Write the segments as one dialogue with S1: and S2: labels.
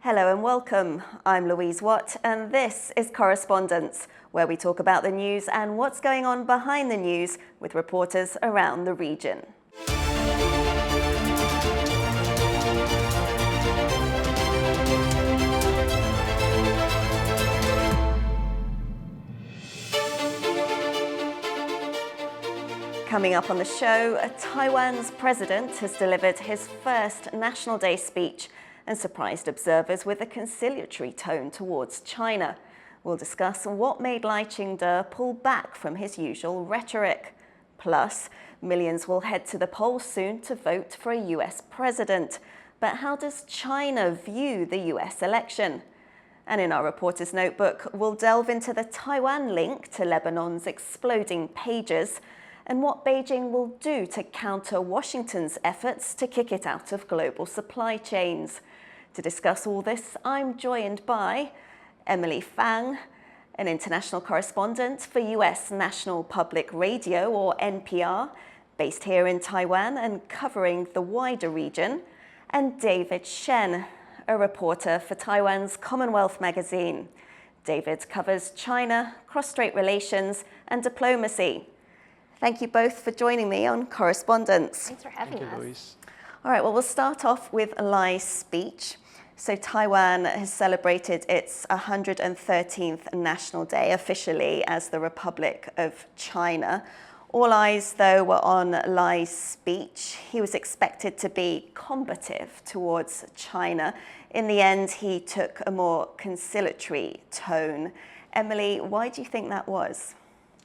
S1: Hello and welcome. I'm Louise Watt and this is Correspondents, where we talk about the news and what's going on behind the news with reporters around the region. Coming up on the show, Taiwan's president has delivered his first National Day speech and surprised observers with a conciliatory tone towards China. We'll discuss what made Ching-te pull back from his usual rhetoric. Plus, millions will head to the polls soon to vote for a US president. But how does China view the US election? And in our reporter's notebook, we'll delve into the Taiwan link to Lebanon's exploding pages and what Beijing will do to counter Washington's efforts to kick it out of global supply chains. To discuss all this, I'm joined by Emily Feng, an international correspondent for US National Public Radio, or NPR, based here in Taiwan and covering the wider region, and David Shen, a reporter for Taiwan's CommonWealth Magazine. David covers China, cross-strait relations, and diplomacy. Thank you both for joining me on Correspondents.
S2: Thanks for having us.
S3: Louise.
S1: All right, well, we'll start off with Lai's speech. So Taiwan has celebrated its 113th National Day officially as the Republic of China. All eyes, though, were on Lai's speech. He was expected to be combative towards China. In the end, he took a more conciliatory tone. Emily, why do you think that was?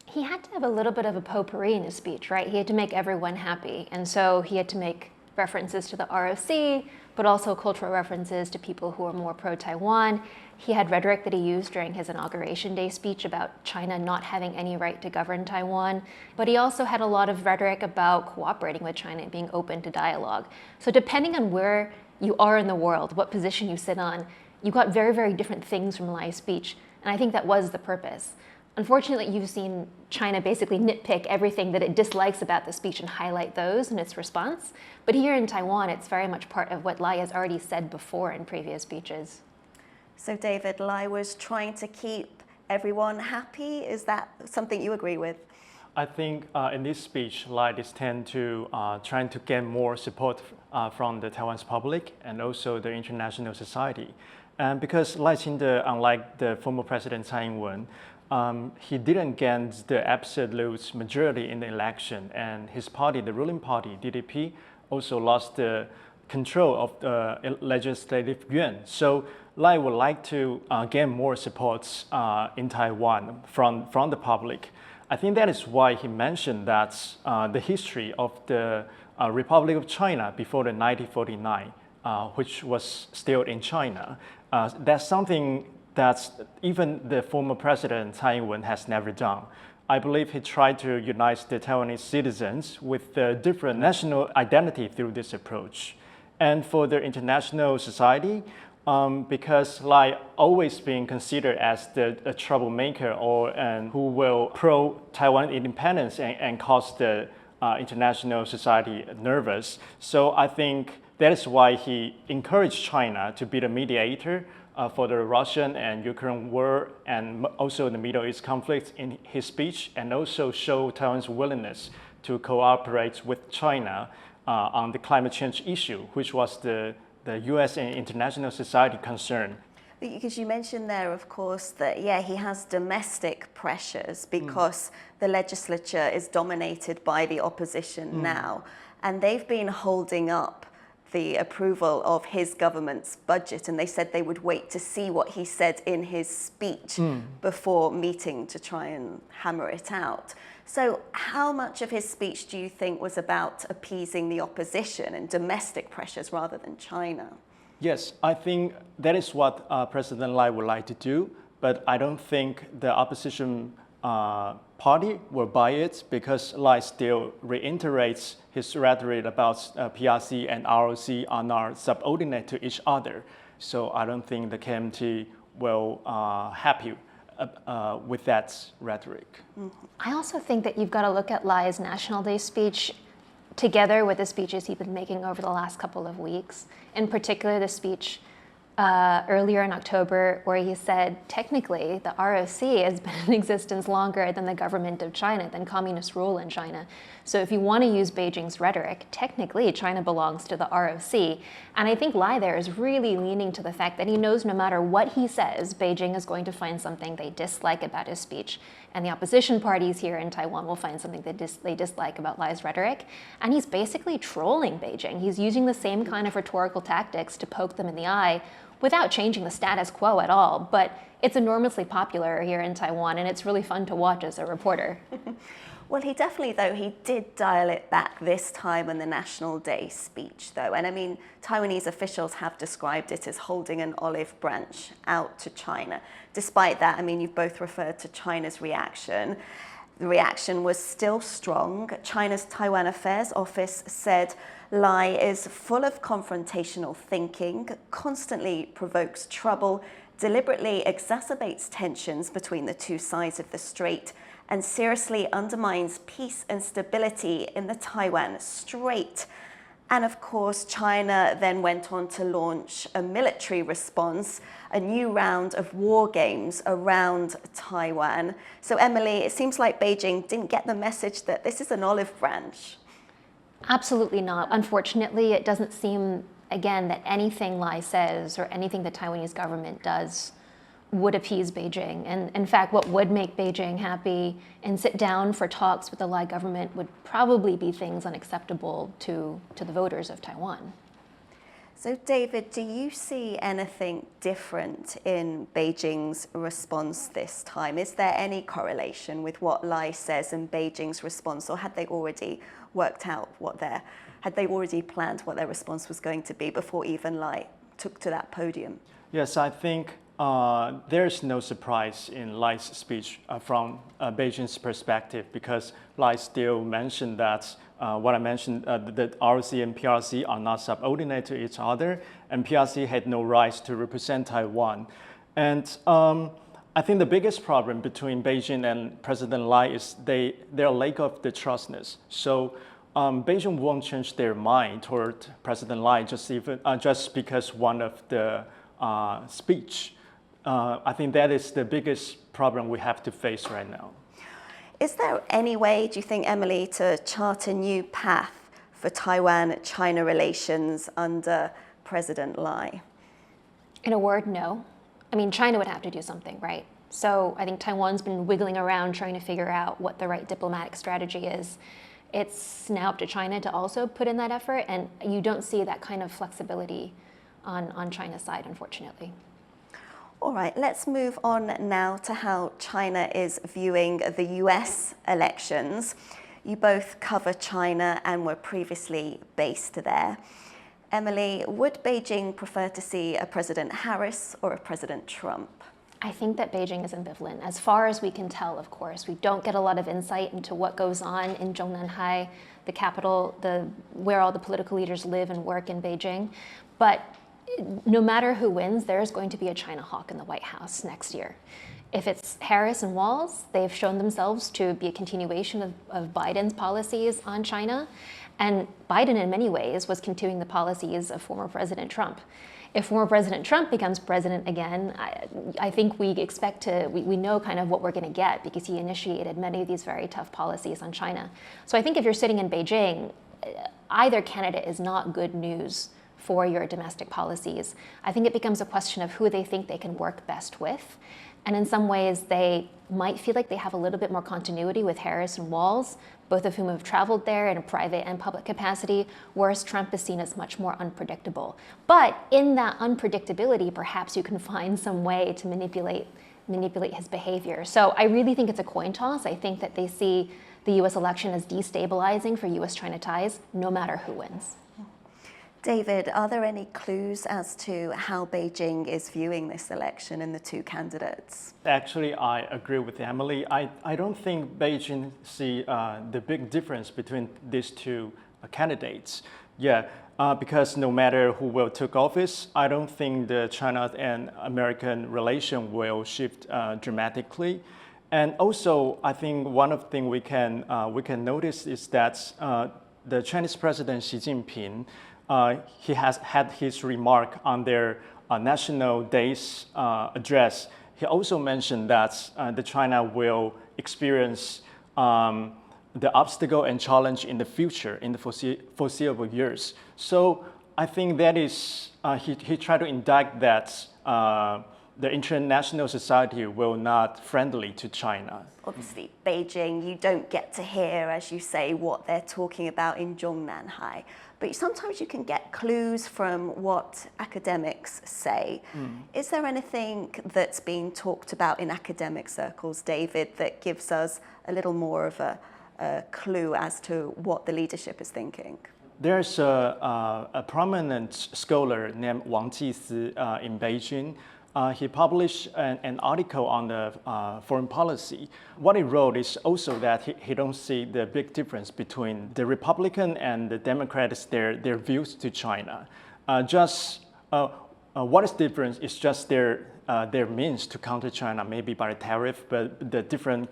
S2: He had to have a little bit of a potpourri in his speech, right? He had to make everyone happy. And so he had to make references to the ROC, but also cultural references to people who are more pro-Taiwan. He had rhetoric that he used during his Inauguration Day speech about China not having any right to govern Taiwan. But he also had a lot of rhetoric about cooperating with China and being open to dialogue. So depending on where you are in the world, what position you sit on, you got very, very different things from Lai's speech. And I think that was the purpose. Unfortunately, you've seen China basically nitpick everything that it dislikes about the speech and highlight those in its response. But here in Taiwan, it's very much part of what Lai has already said before in previous speeches.
S1: So David, Lai was trying to keep everyone happy. Is that something you agree with?
S3: I think in this speech, Lai is tend to trying to get more support from the Taiwan's public and also the international society. And because Lai Ching-te, unlike the former President Tsai Ing-wen, he didn't get the absolute majority in the election, and his party, the ruling party, DDP, also lost the control of the legislative yuan. So Lai would like to gain more support in Taiwan from the public. I think that is why he mentioned that the history of the Republic of China before the 1949, which was still in China, that's something that even the former president Tsai Ing-wen has never done. I believe he tried to unite the Taiwanese citizens with the different national identity through this approach. And for the international society, because Lai always been considered as a troublemaker or who will pro-Taiwan independence and cause the international society nervous. So I think that is why he encouraged China to be the mediator for the Russian and Ukraine war and also the Middle East conflict in his speech, and also show Taiwan's willingness to cooperate with China on the climate change issue, which was the US and international society concern.
S1: Because you mentioned there, of course, that, he has domestic pressures because the legislature is dominated by the opposition now, and they've been holding up the approval of his government's budget, and they said they would wait to see what he said in his speech before meeting to try and hammer it out. So how much of his speech do you think was about appeasing the opposition and domestic pressures rather than China?
S3: Yes, I think that is what President Lai would like to do, but I don't think the opposition party will buy it, because Lai still reiterates his rhetoric about PRC and ROC are not subordinate to each other. So I don't think the KMT will happy with that rhetoric.
S2: I also think that you've got to look at Lai's National Day speech together with the speeches he's been making over the last couple of weeks. In particular, the speech earlier in October, where he said, technically, the ROC has been in existence longer than the government of China, than communist rule in China. So if you want to use Beijing's rhetoric, technically, China belongs to the ROC. And I think Lai there is really leaning to the fact that he knows no matter what he says, Beijing is going to find something they dislike about his speech. And the opposition parties here in Taiwan will find something that they dislike about Lai's rhetoric. And he's basically trolling Beijing. He's using the same kind of rhetorical tactics to poke them in the eye without changing the status quo at all. But it's enormously popular here in Taiwan, and it's really fun to watch as a reporter.
S1: Well, he definitely, though, he did dial it back this time in the National Day speech, though. And I mean, Taiwanese officials have described it as holding an olive branch out to China. Despite that, I mean, you've both referred to China's reaction. The reaction was still strong. China's Taiwan Affairs Office said Lai is full of confrontational thinking, constantly provokes trouble, deliberately exacerbates tensions between the two sides of the strait, and seriously undermines peace and stability in the Taiwan Strait. And of course, China then went on to launch a military response, a new round of war games around Taiwan. So Emily, it seems like Beijing didn't get the message that this is an olive branch.
S2: Absolutely not. Unfortunately, it doesn't seem, again, that anything Lai says or anything the Taiwanese government does would appease Beijing. And in fact, what would make Beijing happy and sit down for talks with the Lai government would probably be things unacceptable to the voters of Taiwan.
S1: So David, do you see anything different in Beijing's response this time? Is there any correlation with what Lai says and Beijing's response, or had they already worked out had they already planned what their response was going to be before even Lai took to that podium?
S3: Yes, I think there's no surprise in Lai's speech from Beijing's perspective, because Lai still mentioned that what I mentioned, that ROC and PRC are not subordinate to each other, and PRC had no rights to represent Taiwan. And I think the biggest problem between Beijing and President Lai is their lack of the trustness. So Beijing won't change their mind toward President Lai just because one of the speech. I think that is the biggest problem we have to face right now.
S1: Is there any way, do you think, Emily, to chart a new path for Taiwan-China relations under President Lai?
S2: In a word, no. I mean, China would have to do something, right? So I think Taiwan's been wiggling around trying to figure out what the right diplomatic strategy is. It's now up to China to also put in that effort, and you don't see that kind of flexibility on China's side, unfortunately.
S1: All right, let's move on now to how China is viewing the US elections. You both cover China and were previously based there. Emily, would Beijing prefer to see a President Harris or a President Trump?
S2: I think that Beijing is ambivalent. As far as we can tell, of course, we don't get a lot of insight into what goes on in Zhongnanhai, the capital, where all the political leaders live and work in Beijing. But no matter who wins, there is going to be a China hawk in the White House next year. If it's Harris and Walz, they've shown themselves to be a continuation of Biden's policies on China. And Biden, in many ways, was continuing the policies of former President Trump. If former President Trump becomes president again, I think we know kind of what we're going to get, because he initiated many of these very tough policies on China. So I think if you're sitting in Beijing, either candidate is not good news for your domestic policies. I think it becomes a question of who they think they can work best with. And in some ways, they might feel like they have a little bit more continuity with Harris and Walz, both of whom have traveled there in a private and public capacity, whereas Trump is seen as much more unpredictable. But in that unpredictability, perhaps you can find some way to manipulate his behavior. So I really think it's a coin toss. I think that they see the US election as destabilizing for US-China ties, no matter who wins.
S1: David, are there any clues as to how Beijing is viewing this election and the two candidates?
S3: Actually, I agree with Emily. I don't think Beijing see the big difference between these two candidates. Yeah, because no matter who will take office, I don't think the China and American relation will shift dramatically. And also, I think one of the things we can notice is that the Chinese President Xi Jinping, he has had his remark on their National Day's address, he also mentioned that the China will experience the obstacle and challenge in the future, in the foreseeable years. So I think that is, he tried to indict that the international society will not friendly to China.
S1: Obviously, Beijing, you don't get to hear, as you say, what they're talking about in Zhongnanhai. But sometimes you can get clues from what academics say. Is there anything that's being talked about in academic circles, David, that gives us a little more of a clue as to what the leadership is thinking?
S3: There's a prominent scholar named Wang Jisi in Beijing. He published an article on the foreign policy. What he wrote is also that he don't see the big difference between the Republican and the Democrats, their views to China. What is different is just their means to counter China, maybe by tariff, but the different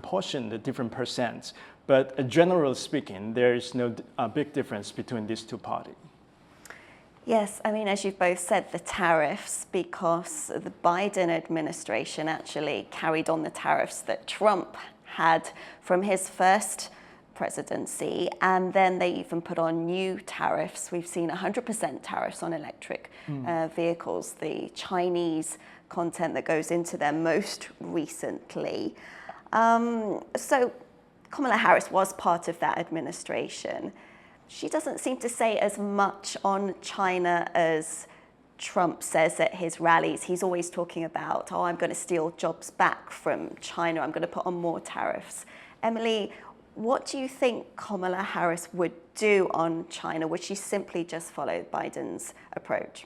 S3: portion, the different percents. But generally speaking, there is no big difference between these two parties.
S1: Yes, I mean, as you've both said, the tariffs, because the Biden administration actually carried on the tariffs that Trump had from his first presidency, and then they even put on new tariffs. We've seen 100% tariffs on electric vehicles, the Chinese content that goes into them most recently. So Kamala Harris was part of that administration. She doesn't seem to say as much on China as Trump says at his rallies. He's always talking about, I'm going to steal jobs back from China. I'm going to put on more tariffs. Emily, what do you think Kamala Harris would do on China? Would she simply just follow Biden's approach?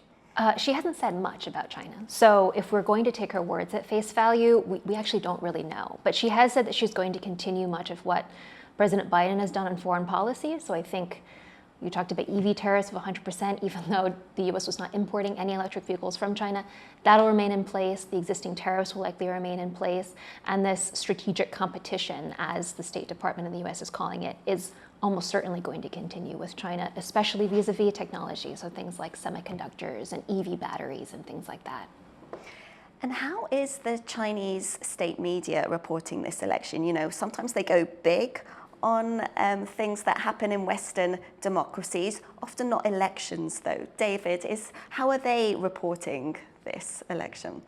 S2: She hasn't said much about China. So if we're going to take her words at face value, we actually don't really know. But she has said that she's going to continue much of what President Biden has done on foreign policy. So I think you talked about EV tariffs of 100%, even though the US was not importing any electric vehicles from China. That'll remain in place. The existing tariffs will likely remain in place. And this strategic competition, as the State Department in the US is calling it, is almost certainly going to continue with China, especially vis-a-vis technology. So things like semiconductors and EV batteries and things like that.
S1: And how is the Chinese state media reporting this election? You know, sometimes they go big on things that happen in Western democracies, often not elections though. David, how are they reporting this election?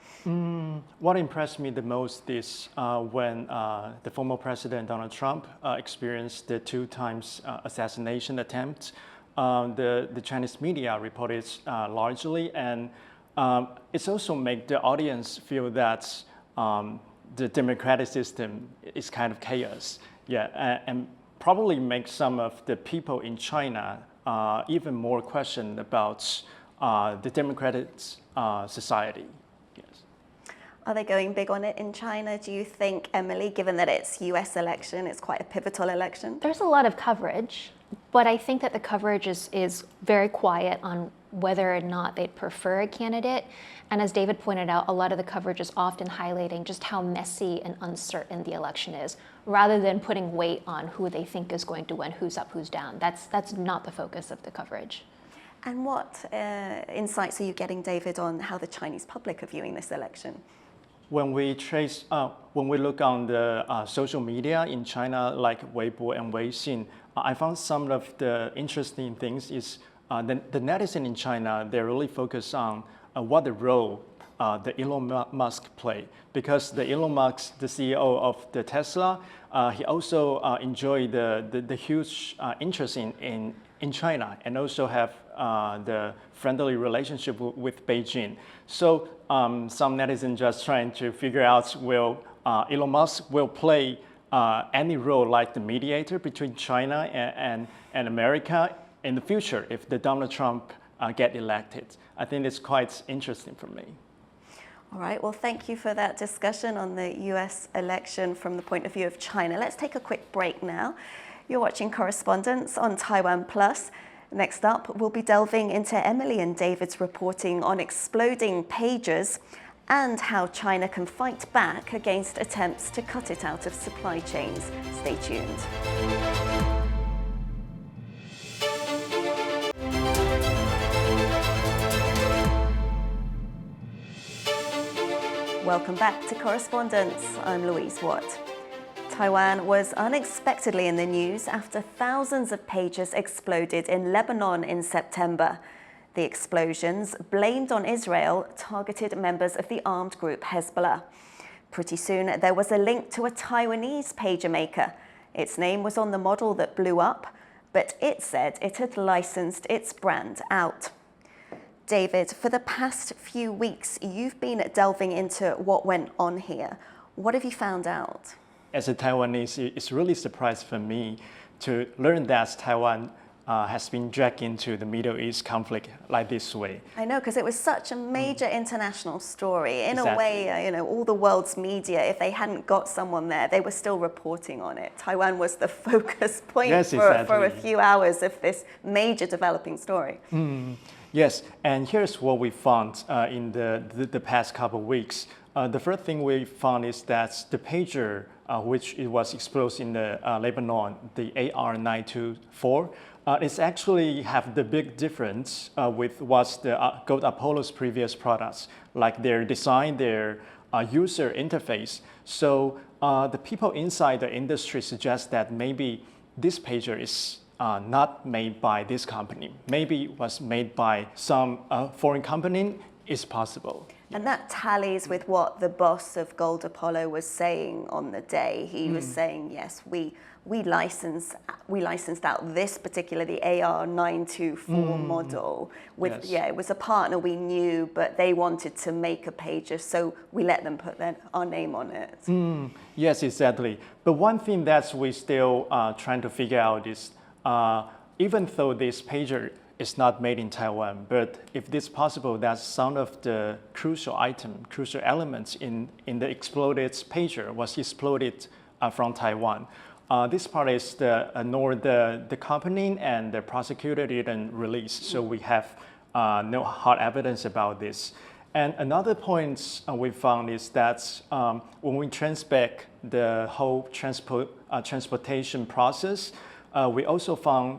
S3: What impressed me the most is when the former President Donald Trump experienced the 2 times assassination attempts. The Chinese media reported largely, and it's also make the audience feel that the democratic system is kind of chaos. Yeah, and probably make some of the people in China even more questioned about the democratic society. Yes.
S1: Are they going big on it in China, do you think, Emily, given that it's US election, it's quite a pivotal election?
S2: There's a lot of coverage, but I think that the coverage is very quiet on whether or not they'd prefer a candidate. And as David pointed out, a lot of the coverage is often highlighting just how messy and uncertain the election is, rather than putting weight on who they think is going to win, who's up, who's down. That's not the focus of the coverage.
S1: And what insights are you getting, David, on how the Chinese public are viewing this election?
S3: When we look on the social media in China, like Weibo and Weixin, I found some of the interesting things is the netizen in China, they really focus on what the role the Elon Musk play, because the Elon Musk, the CEO of the Tesla, he also enjoyed the huge interest in China, and also have the friendly relationship with Beijing. So some netizens just trying to figure out will Elon Musk will play any role like the mediator between China and America in the future if the Donald Trump get elected. I think it's quite interesting for me.
S1: All right, well, thank you for that discussion on the US election from the point of view of China. Let's take a quick break now. You're watching Correspondents on TaiwanPlus. Next up, we'll be delving into Emily and David's reporting on exploding pagers and how China can fight back against attempts to cut it out of supply chains. Stay tuned. Welcome back to Correspondents. I'm Louise Watt. Taiwan was unexpectedly in the news after thousands of pages exploded in Lebanon in September. The explosions, blamed on Israel, targeted members of the armed group Hezbollah. Pretty soon, there was a link to a Taiwanese pager maker. Its name was on the model that blew up, but it said it had licensed its brand out. David, for the past few weeks, you've been delving into what went on here. What have you found out?
S3: As a Taiwanese, it's really a surprise for me to learn that Taiwan has been dragged into the Middle East conflict like this way.
S1: I know, because it was such a major international story. In
S3: Exactly.
S1: a way, all the world's media, if they hadn't got someone there, they were still reporting on it. Taiwan was the focus point for a few hours of this major developing story.
S3: Yes, and here's what we found in the past couple of weeks. The first thing we found is that the pager, which it was exploded in the Lebanon, the AR-924, it's actually have the big difference with what's the Gold Apollo's previous products, like their design, their user interface. So the people inside the industry suggest that maybe this pager is not made by this company. Maybe it was made by some foreign company. Is possible.
S1: And that tallies with what the boss of Gold Apollo was saying on the day. He was saying, yes, we licensed out this particular, the AR-924 model. With it was a partner we knew, but they wanted to make a pager, so we let them put our name on it.
S3: Yes, exactly. But one thing that we still trying to figure out is, even though this pager is not made in Taiwan, but if it's possible that some of the crucial elements in the exploded pager was exploded from Taiwan. This part is nor the company and the prosecutor didn't release, so we have no hard evidence about this. And another point we found is that when we trace back the whole transportation process, we also found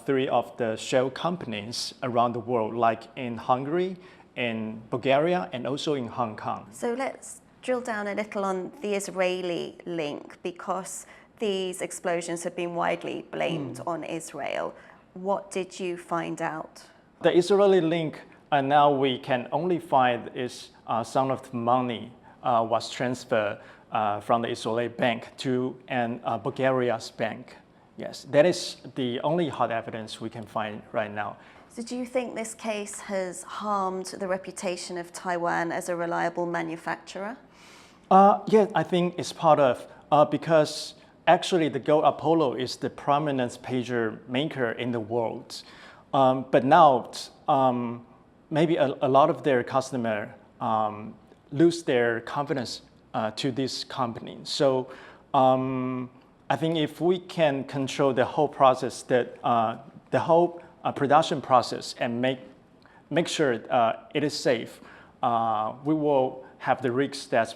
S3: 3 of the shell companies around the world, like in Hungary, in Bulgaria, and also in Hong Kong.
S1: So let's drill down a little on the Israeli link, because these explosions have been widely blamed on Israel. What did you find out?
S3: The Israeli link, now we can only find is some of the money was transferred from the Israeli bank to Bulgaria's bank. Yes, that is the only hard evidence we can find right now.
S1: So do you think this case has harmed the reputation of Taiwan as a reliable manufacturer?
S3: Yeah, I think it's part of, because actually the Gold Apollo is the prominent pager maker in the world. But now, maybe a lot of their customers lose their confidence to this company. So I think if we can control the whole process, the whole production process, and make sure it is safe, we will have the risks that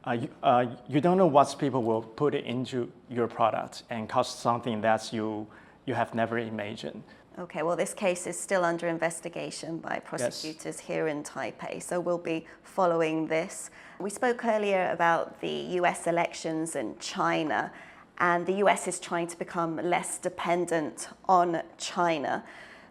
S3: you don't know what people will put it into your product and cost something that you have never imagined.
S1: Okay, well, this case is still under investigation by prosecutors here in Taipei, so we'll be following this. We spoke earlier about the US elections and China, and the US is trying to become less dependent on China.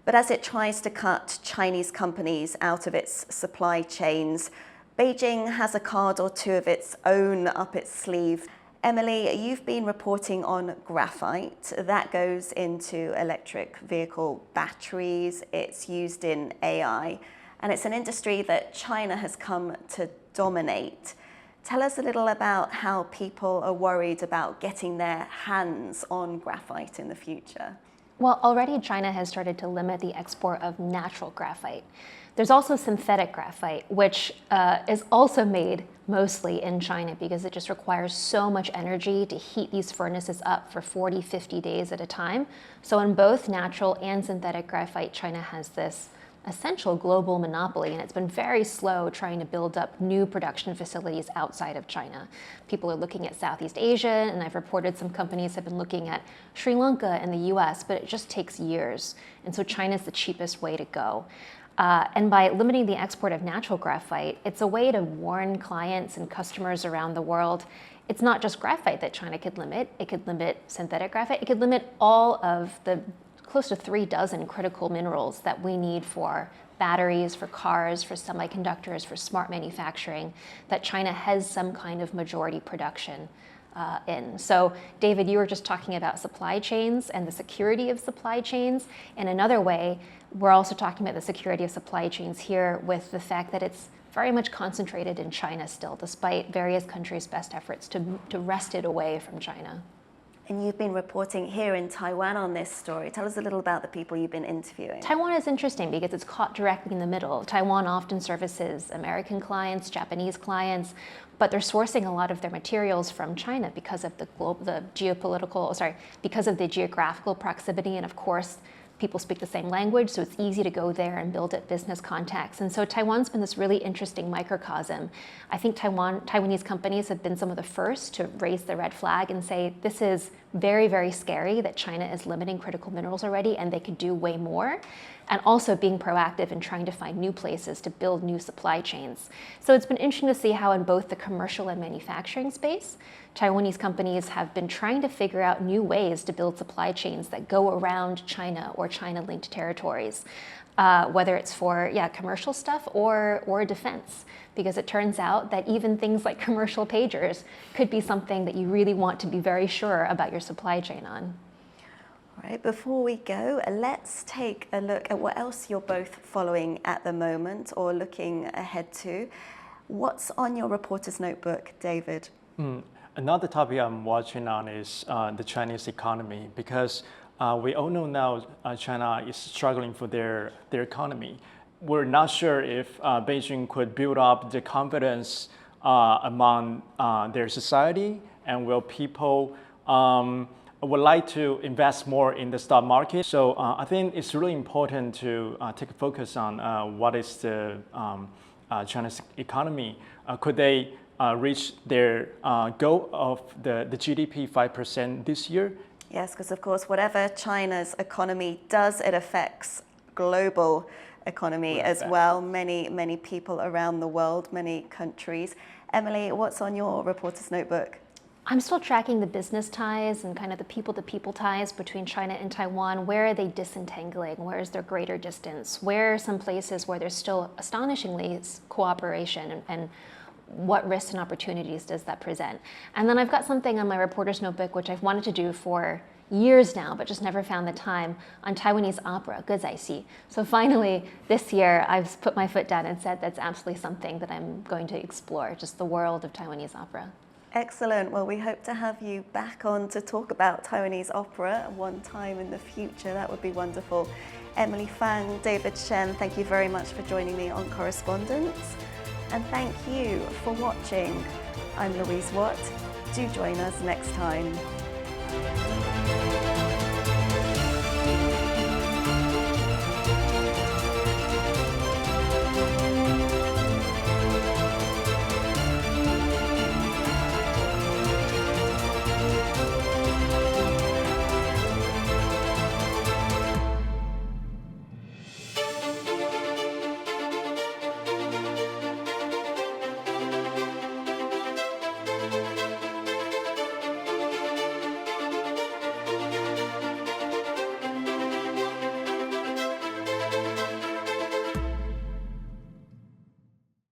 S1: But as it tries to cut Chinese companies out of its supply chains, Beijing has a card or two of its own up its sleeve. Emily, you've been reporting on graphite. That goes into electric vehicle batteries. It's used in AI, and it's an industry that China has come to dominate. Tell us a little about how people are worried about getting their hands on graphite in the future.
S2: Well, already China has started to limit the export of natural graphite. There's also synthetic graphite, which is also made mostly in China because it just requires so much energy to heat these furnaces up for 40, 50 days at a time. So in both natural and synthetic graphite, China has this essential global monopoly, and it's been very slow trying to build up new production facilities outside of China. People are looking at Southeast Asia, and I've reported some companies have been looking at Sri Lanka and the US, but it just takes years. And so China's the cheapest way to go. And by limiting the export of natural graphite, it's a way to warn clients and customers around the world. It's not just graphite that China could limit. It could limit synthetic graphite. It could limit all of the close to 36 critical minerals that we need for batteries, for cars, for semiconductors, for smart manufacturing, that China has some kind of majority production in. So, David, you were just talking about supply chains and the security of supply chains. In another way, we're also talking about the security of supply chains here with the fact that it's very much concentrated in China still, despite various countries' best efforts to wrest it away from China.
S1: And you've been reporting here in Taiwan on this story. Tell us a little about the people you've been interviewing.
S2: Taiwan is interesting because it's caught directly in the middle. Taiwan often services American clients, Japanese clients, but they're sourcing a lot of their materials from China because of because of the geographical proximity, and of course, people speak the same language, so it's easy to go there and build up business contacts. And so Taiwan's been this really interesting microcosm. I think Taiwanese companies have been some of the first to raise the red flag and say, this is very, very scary that China is limiting critical minerals already and they could do way more. And also being proactive in trying to find new places to build new supply chains. So it's been interesting to see how in both the commercial and manufacturing space, Taiwanese companies have been trying to figure out new ways to build supply chains that go around China or China-linked territories, whether it's for commercial stuff or defense. Because it turns out that even things like commercial pagers could be something that you really want to be very sure about your supply chain on.
S1: All right, before we go, let's take a look at what else you're both following at the moment or looking ahead to. What's on your reporter's notebook, David?
S3: Another topic I'm watching on is the Chinese economy, because we all know now China is struggling for their economy. We're not sure if Beijing could build up the confidence among their society, and will people would like to invest more in the stock market. So I think it's really important to take a focus on what is the China's economy. Could they reach their goal of the GDP 5% this year?
S1: Yes, because of course, whatever China's economy does, it affects global economy as well. Many people around the world, many countries. Emily, what's on your reporter's notebook?
S2: I'm still tracking the business ties and kind of the people-to-people ties between China and Taiwan. Where are they disentangling? Where is there greater distance? Where are some places where there's still astonishingly cooperation, and what risks and opportunities does that present? And then I've got something on my reporter's notebook, which I've wanted to do for years now, but just never found the time, on Taiwanese opera, 歌仔戏. So finally, this year, I've put my foot down and said that's absolutely something that I'm going to explore, just the world of Taiwanese opera.
S1: Excellent. Well, we hope to have you back on to talk about Taiwanese opera one time in the future. That would be wonderful. Emily Feng, David Shen, thank you very much for joining me on Correspondents. And thank you for watching. I'm Louise Watt. Do join us next time.